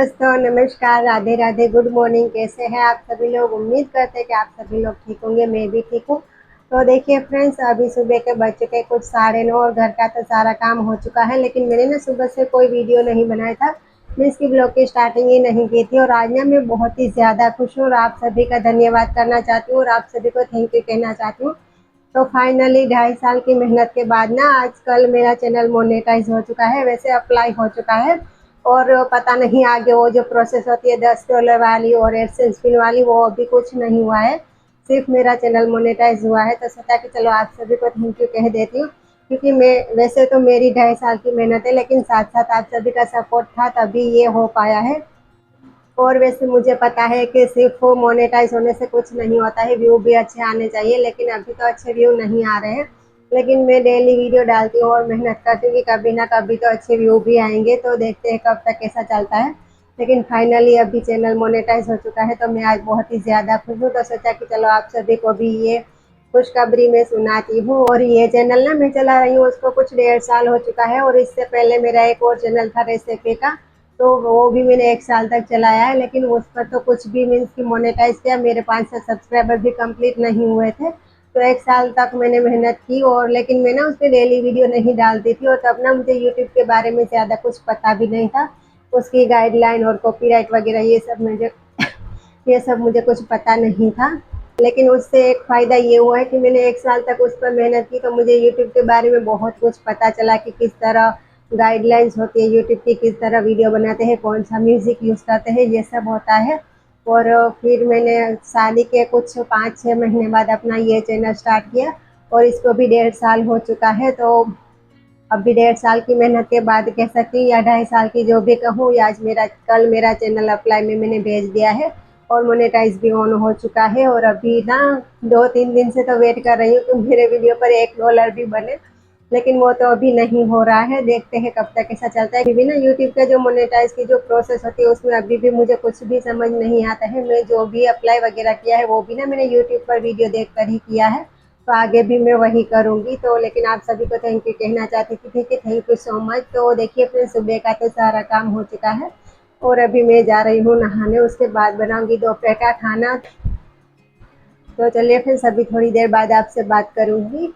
दोस्तों नमस्कार, Radhe Radhe, good morning. कैसे हैं आप सभी लोग? उम्मीद करते हैं कि आप सभी लोग ठीक होंगे। मैं भी ठीक हूँ। तो देखिए फ्रेंड्स, अभी सुबह के बज चुके कुछ 9:30 और घर का तो सारा काम हो चुका है, लेकिन मैंने ना सुबह से कोई वीडियो नहीं बनाया था। मैं इसकी ब्लॉग की स्टार्टिंग ही नहीं की थी और आज ना मैं बहुत ही ज़्यादा खुश हूँ और आप सभी का धन्यवाद करना चाहती हूँ और आप सभी को थैंक यू कहना चाहती हूँ। तो फाइनली 2.5 साल की मेहनत के बाद ना आजकल मेरा चैनल मोनेटाइज हो चुका है, वैसे अप्लाई हो चुका है। और पता नहीं आगे वो जो प्रोसेस होती है $10 वाली और एडसेंस पिन वाली, वो अभी कुछ नहीं हुआ है। सिर्फ मेरा चैनल मोनेटाइज हुआ है। तो सोचा कि चलो आप सभी को थैंक यू कह देती हूँ, क्योंकि मैं वैसे तो मेरी 2.5 साल की मेहनत है, लेकिन साथ साथ आप सभी का सपोर्ट था तभी ये हो पाया है। और वैसे मुझे पता है कि सिर्फ मोनेटाइज होने से कुछ नहीं होता है, व्यू भी अच्छे आने चाहिए, लेकिन अभी तो अच्छे व्यू नहीं आ रहे हैं। लेकिन मैं डेली वीडियो डालती हूँ और मेहनत करती हूँ कि कभी ना कभी तो अच्छे व्यू भी आएंगे। तो देखते हैं कब तक कैसा चलता है। लेकिन फाइनली अभी चैनल मोनेटाइज हो चुका है, तो मैं आज बहुत ही ज़्यादा खुश हूँ। तो सोचा कि चलो आप सभी को भी ये खुशखबरी मैं सुनाती हूँ। और ये चैनल ना मैं चला रही हूँ, उसको कुछ 1.5 साल हो चुका है। और इससे पहले मेरा एक और चैनल था रेसिपी का, तो वो भी मैंने 1 साल तक चलाया है, लेकिन उस पर तो कुछ भी मीन्स की मोनेटाइज किया, मेरे 500 सब्सक्राइबर भी कंप्लीट नहीं हुए थे। तो 1 साल तक मैंने मेहनत की, और लेकिन मैं ना उस पर डेली वीडियो नहीं डालती थी। और तब ना मुझे यूट्यूब के बारे में ज़्यादा कुछ पता भी नहीं था, उसकी गाइडलाइन और कॉपीराइट वगैरह ये सब मुझे कुछ पता नहीं था। लेकिन उससे एक फ़ायदा ये हुआ है कि मैंने 1 साल तक उस पर मेहनत की, तो मुझे यूट्यूब के बारे में बहुत कुछ पता चला कि किस तरह गाइडलाइंस होती है यूट्यूब की, किस तरह वीडियो बनाते हैं, कौन सा म्यूज़िक यूज़ करते हैं, ये सब होता है। और फिर मैंने शादी के कुछ 5-6 महीने बाद अपना ये चैनल स्टार्ट किया, और इसको भी 1.5 साल हो चुका है। तो अभी 1.5 साल की मेहनत के बाद कह सकती हूँ, या 2.5 साल की जो भी कहूँ, या आज कल मेरा चैनल अप्लाई में मैंने भेज दिया है और मोनेटाइज भी ऑन हो चुका है। और अभी ना 2-3 दिन से तो वेट कर रही हूँ कि मेरे वीडियो पर $1 भी बने, लेकिन वो तो अभी नहीं हो रहा है। देखते हैं कब तक ऐसा चलता है। अभी भी ना यूट्यूब का जो मोनेटाइज की जो प्रोसेस होती है, उसमें अभी भी मुझे कुछ भी समझ नहीं आता है। मैं जो भी अप्लाई वगैरह किया है, वो भी ना मैंने यूट्यूब पर वीडियो देख कर ही किया है, तो आगे भी मैं वही करूँगी। तो लेकिन आप सभी को थैंक यू कहना चाहती थी। ठीक है, थैंक यू सो मच। तो देखिए फिर सुबह का तो सारा काम हो चुका है, और अभी मैं जा रही हूँ नहाने, उसके बाद बनाऊँगी दोपहर का खाना। तो चलिए फिर सभी थोड़ी देर बाद आपसे बात करूँगी।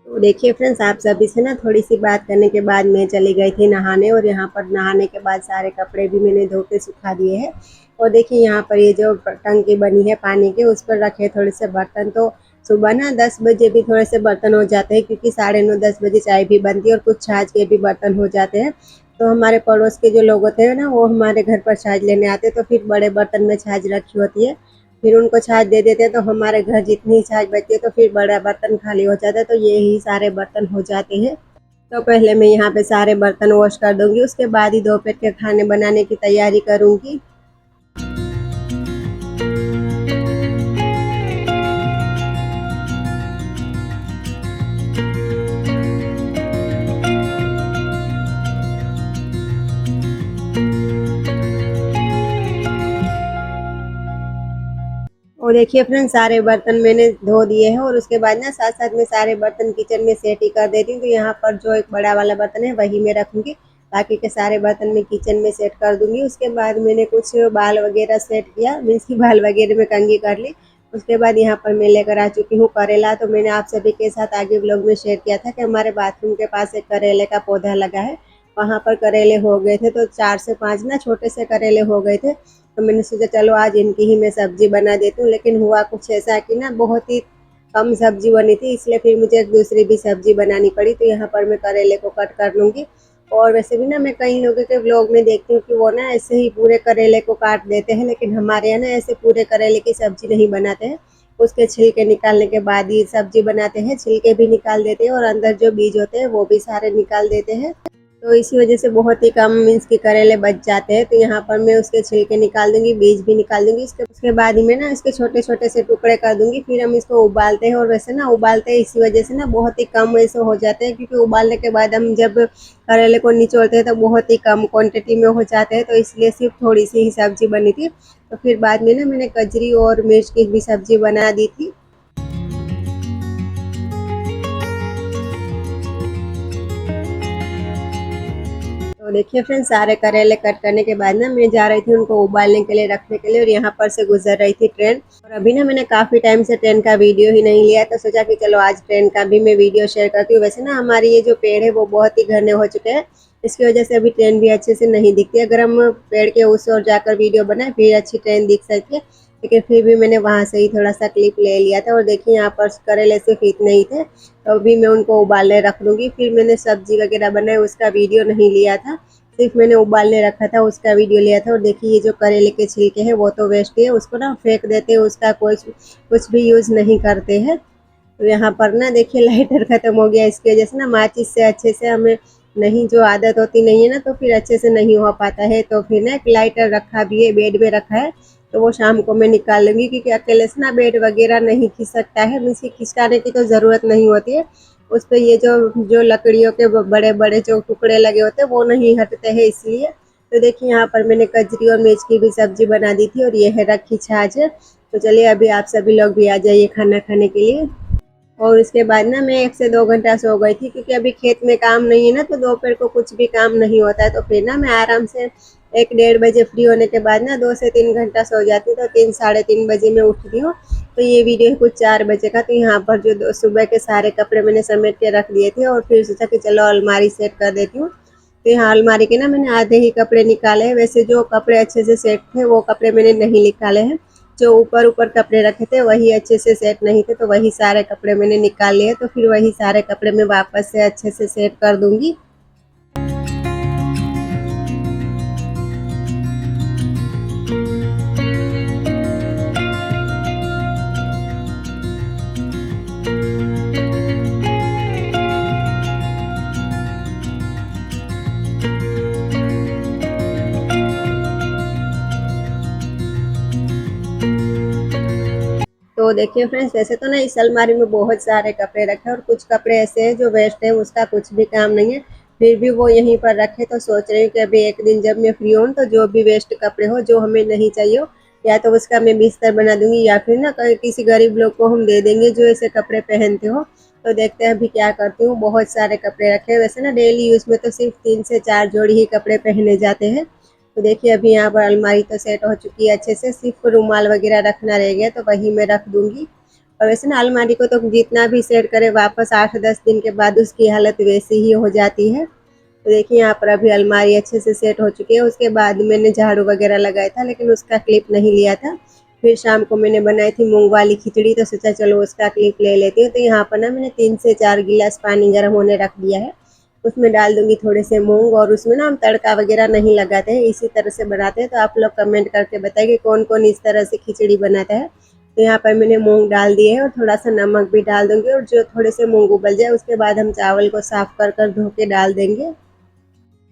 तो देखिए फ्रेंड्स, आप सभी से ना थोड़ी सी बात करने के बाद मैं चली गई थी नहाने, और यहाँ पर नहाने के बाद सारे कपड़े भी मैंने धो के सुखा दिए हैं। और देखिए यहाँ पर ये जो टंकी बनी है पानी की, उस पर रखे थोड़े से बर्तन। तो सुबह ना 10 बजे भी थोड़े से बर्तन हो जाते हैं, क्योंकि 9:30-10 बजे चाय भी बनती है, और कुछ छाछ के भी बर्तन हो जाते हैं। तो हमारे पड़ोस के जो लोग होते हैं ना, वो हमारे घर पर छाछ लेने आते हैं, तो फिर बड़े बर्तन में छाछ रखी होती है, फिर उनको छाछ दे देते हैं। तो हमारे घर जितनी छाछ बचती है, तो फिर बड़ा बर्तन खाली हो जाता है, तो यही सारे बर्तन हो जाते हैं। तो पहले मैं यहाँ पे सारे बर्तन वॉश कर दूंगी, उसके बाद ही दोपहर के खाने बनाने की तैयारी करूंगी। और देखिए फ्रेंड्स, सारे बर्तन मैंने धो दिए हैं, और उसके बाद ना साथ साथ में सारे बर्तन किचन में सेट ही कर देती हूँ। तो यहाँ पर जो एक बड़ा वाला बर्तन है वही मैं रखूँगी, बाकी के सारे बर्तन मैं किचन में सेट कर दूँगी। उसके बाद मैंने कुछ बाल वगैरह सेट किया, मीन्स की बाल वगैरह में कंघी कर ली। उसके बाद यहाँ पर मैं लेकर आ चुकी हूँ करेला। तो मैंने आप सभी के साथ आगे ब्लॉग में शेयर किया था कि हमारे बाथरूम के पास एक करेले का पौधा लगा है, वहाँ पर करेले हो गए थे। तो 4 से 5 ना छोटे से करेले हो गए थे, तो मैंने सोचा चलो आज इनकी ही मैं सब्जी बना देती हूँ। लेकिन हुआ कुछ ऐसा कि ना बहुत ही कम सब्जी बनी थी, इसलिए फिर मुझे एक दूसरी भी सब्जी बनानी पड़ी। तो यहाँ पर मैं करेले को कट कर लूँगी। और वैसे भी ना मैं कई लोगों के व्लॉग में देखती हूँ कि वो ना ऐसे ही पूरे करेले को काट देते हैं, लेकिन हमारे यहाँ ना ऐसे पूरे करेले की सब्जी नहीं बनाते हैं। उसके छिलके निकालने के बाद ही सब्जी बनाते हैं, छिलके भी निकाल देते हैं और अंदर जो बीज होते हैं वो भी सारे निकाल देते हैं। तो इसी वजह से बहुत ही कम मीन्स के करेले बच जाते हैं। तो यहाँ पर मैं उसके छिलके निकाल दूंगी, बीज भी निकाल दूंगी। उसके बाद ही मैं ना इसके छोटे छोटे से टुकड़े कर दूंगी, फिर हम इसको उबालते हैं। और वैसे ना उबालते हैं इसी वजह से ना बहुत ही कम ऐसे हो जाते हैं, क्योंकि उबालने के बाद हम जब करेले को निचोड़ते हैं तो बहुत ही कम क्वान्टिटी में हो जाते हैं। तो इसलिए सिर्फ थोड़ी सी ही सब्जी बनी थी। तो फिर बाद में ना मैंने कजरी और मिर्च की भी सब्जी बना दी थी। तो तो देखिए फ्रेंड्स, सारे करेले कट करने के बाद ना मैं जा रही थी उनको उबालने के लिए, रखने के लिए, और यहाँ पर से गुजर रही थी ट्रेन। और अभी ना मैंने काफ़ी टाइम से ट्रेन का वीडियो ही नहीं लिया, तो सोचा कि चलो आज ट्रेन का भी मैं वीडियो शेयर करती हूँ। वैसे ना हमारे ये जो पेड़ है वो बहुत ही घने हो चुके हैं, इसकी वजह से अभी ट्रेन भी अच्छे से नहीं दिखती। अगर हम पेड़ के उस ओर जाकर वीडियो बनाए फिर अच्छी ट्रेन दिख सकती है, लेकिन फिर भी मैंने वहाँ से ही थोड़ा सा क्लिप ले लिया था। और देखिए यहाँ पर करेले सिर्फ इतने ही थे, तो अभी मैं उनको उबालने रख दूँगी। फिर मैंने सब्जी वगैरह बनाई, उसका वीडियो नहीं लिया था, सिर्फ मैंने उबालने रखा था, उसका वीडियो लिया था। और देखिए ये जो करेले के छिलके हैं वो तो वेस्ट है, उसको ना फेंक देते हैं, उसका कुछ भी यूज़ नहीं करते हैं। तो यहाँ पर ना देखिए लाइटर ख़त्म हो गया, इसकी वजह से ना माचिस से अच्छे से हमें नहीं, जो आदत होती नहीं है ना, तो फिर अच्छे से नहीं हो पाता है। तो फिर ना एक लाइटर रखा भी है, बेड में रखा है, तो वो शाम को मैं निकाल लूँगी, क्योंकि अकेले से ना बेड वगैरह नहीं खिंच सकता है। मीन्स की खिंचकाने की तो ज़रूरत नहीं होती है, उस पर ये जो जो लकड़ियों के बड़े बड़े जो टुकड़े लगे होते हैं वो नहीं हटते हैं, इसलिए। तो देखिए यहाँ पर मैंने कजरी और मिर्च की भी सब्जी बना दी थी, और ये है रखी छाछ। तो चलिए अभी आप सभी लोग भी आ जाइए खाना खाने के लिए। और उसके बाद ना मैं 1 से 2 घंटा सो गई थी, क्योंकि अभी खेत में काम नहीं है ना, तो दोपहर को कुछ भी काम नहीं होता है। तो फिर ना मैं आराम से 1 डेढ़ बजे फ्री होने के बाद ना 2 से 3 घंटा सो जाती हूँ, तो 3 साढ़े 3 बजे मैं उठती हूँ। तो ये वीडियो है कुछ 4 बजे का। तो यहाँ पर जो सुबह के सारे कपड़े मैंने समेट के रख दिए थे, और फिर सोचा कि चलो अलमारी सेट कर देती हूँ। तो यहाँ अलमारी के ना मैंने आधे ही कपड़े निकाले हैं। वैसे जो कपड़े अच्छे से सेट थे वो कपड़े मैंने नहीं निकाले हैं, जो ऊपर ऊपर कपड़े रखे थे वही अच्छे से सेट नहीं थे, तो वही सारे कपड़े मैंने निकाल लिए। तो फिर वही सारे कपड़े मैं वापस से अच्छे से सेट कर दूंगी। तो देखिए फ्रेंड्स, वैसे तो ना इस अलमारी में बहुत सारे कपड़े रखे हैं, और कुछ कपड़े ऐसे हैं जो वेस्ट है, उसका कुछ भी काम नहीं है, फिर भी वो यहीं पर रखे। तो सोच रही हूँ कि अभी एक दिन जब मैं फ्री हूँ, तो जो भी वेस्ट कपड़े हो, जो हमें नहीं चाहिए हो, या तो उसका मैं बिस्तर बना दूंगी, या फिर ना किसी गरीब लोग को हम दे देंगे जो ऐसे कपड़े पहनते हो। तो देखते हैं अभी क्या करती हूँ। बहुत सारे कपड़े रखे हैं, वैसे ना डेली यूज में तो सिर्फ 3 से 4 जोड़ी ही कपड़े पहने जाते हैं। तो देखिए अभी यहाँ पर अलमारी तो सेट हो चुकी है अच्छे से, सिर्फ रुमाल वगैरह रखना रह गया, तो वही मैं रख दूंगी। और वैसे ना अलमारी को तो जितना भी सेट करे, वापस 8-10 दिन के बाद उसकी हालत वैसी ही हो जाती है। तो देखिए यहाँ पर अभी अलमारी अच्छे से सेट हो चुकी है। उसके बाद मैंने झाड़ू वगैरह लगाया था, लेकिन उसका क्लिप नहीं लिया था। फिर शाम को मैंने बनाई थी मूंग वाली खिचड़ी, तो सोचा चलो उसका क्लिप ले लेती हूँ। तो यहाँ पर ना मैंने 3 से 4 गिलास पानी गर्म होने रख दिया है, उसमें डाल दूंगी थोड़े से मूंग। और उसमें ना हम तड़का वगैरह नहीं लगाते हैं, इसी तरह से बनाते हैं। तो आप लोग कमेंट करके बताइए कि कौन कौन इस तरह से खिचड़ी बनाता है। तो यहाँ पर मैंने मूंग डाल दिए है, और थोड़ा सा नमक भी डाल दूंगी। और जो थोड़े से मूंग उबल जाए उसके बाद हम चावल को साफ कर कर धो के डाल देंगे।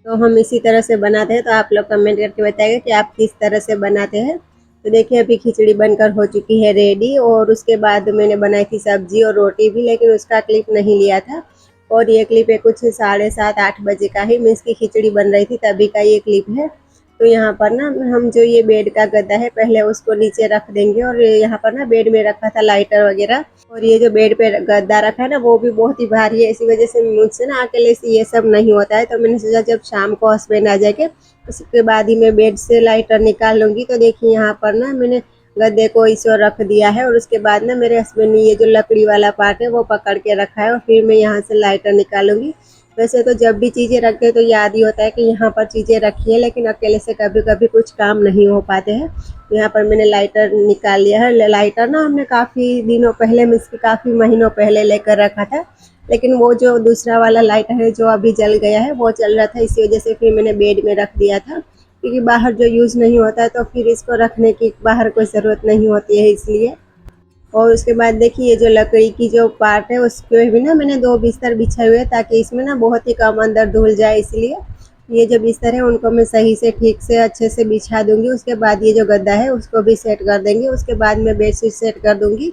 तो हम इसी तरह से बनाते हैं, तो आप लोग कमेंट करके बताइए कि आप किस तरह से बनाते हैं। तो देखिए अभी खिचड़ी बनकर हो चुकी है रेडी। और उसके बाद मैंने बनाई थी सब्जी और रोटी भी, लेकिन उसका क्लिप नहीं लिया था। और ये क्लिप है कुछ 7:30-8 बजे का ही, मीन्स की खिचड़ी बन रही थी तभी का ये क्लिप है। तो यहाँ पर ना हम जो ये बेड का गद्दा है, पहले उसको नीचे रख देंगे। और यहाँ पर ना बेड में रखा था लाइटर वगैरह, और ये जो बेड पे गद्दा रखा है ना वो भी बहुत ही भारी है, इसी वजह से मुझसे ना अकेले से ये सब नहीं होता है। तो मैंने सोचा जब शाम को हस्बैंड आ जाएंगे उसके बाद ही मैं बेड से लाइटर निकाल लूँगी। तो देखिए यहाँ पर ना मैंने गद्दे को इस ओर रख दिया है, और उसके बाद ना मेरे हस्बैंड ने ये जो लकड़ी वाला पार्ट है वो पकड़ के रखा है, और फिर मैं यहाँ से लाइटर निकालूंगी। वैसे तो जब भी चीज़ें रखते हैं तो याद ही होता है कि यहाँ पर चीज़ें रखी है, लेकिन अकेले से कभी कभी कुछ काम नहीं हो पाते हैं। तो यहाँ पर मैंने लाइटर निकाल लिया है। लाइटर ना हमने काफ़ी दिनों पहले, मीन्स की काफ़ी महीनों पहले लेकर रखा था, लेकिन वो जो दूसरा वाला लाइटर है जो अभी जल गया है वो चल रहा था, इसी वजह से फिर मैंने बेड में रख दिया था, क्योंकि बाहर जो यूज़ नहीं होता है तो फिर इसको रखने की बाहर कोई ज़रूरत नहीं होती है, इसलिए। और उसके बाद देखिए ये जो लकड़ी की जो पार्ट है उस पे भी ना मैंने 2 बिस्तर बिछाए हुए हैं, ताकि इसमें ना बहुत ही कम अंदर धुल जाए, इसलिए। ये जो बिस्तर है उनको मैं सही से ठीक से अच्छे से बिछा दूंगी। उसके बाद ये जो गद्दा है उसको भी सेट कर देंगे, उसके बाद मैं बेडशीट सेट कर दूंगी।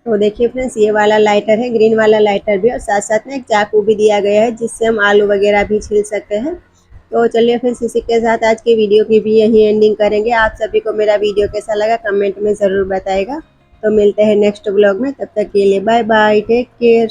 तो देखिए फ्रेंड्स, ये वाला लाइटर है, ग्रीन वाला लाइटर भी, और साथ साथ में एक चाकू भी दिया गया है जिससे हम आलू वगैरह भी छील सकते हैं। तो चलिए फिर इसी के साथ आज की वीडियो की भी यही एंडिंग करेंगे। आप सभी को मेरा वीडियो कैसा लगा कमेंट में ज़रूर बताएगा। तो मिलते हैं नेक्स्ट ब्लॉग में, तब तक के लिए बाय बाय, टेक केयर।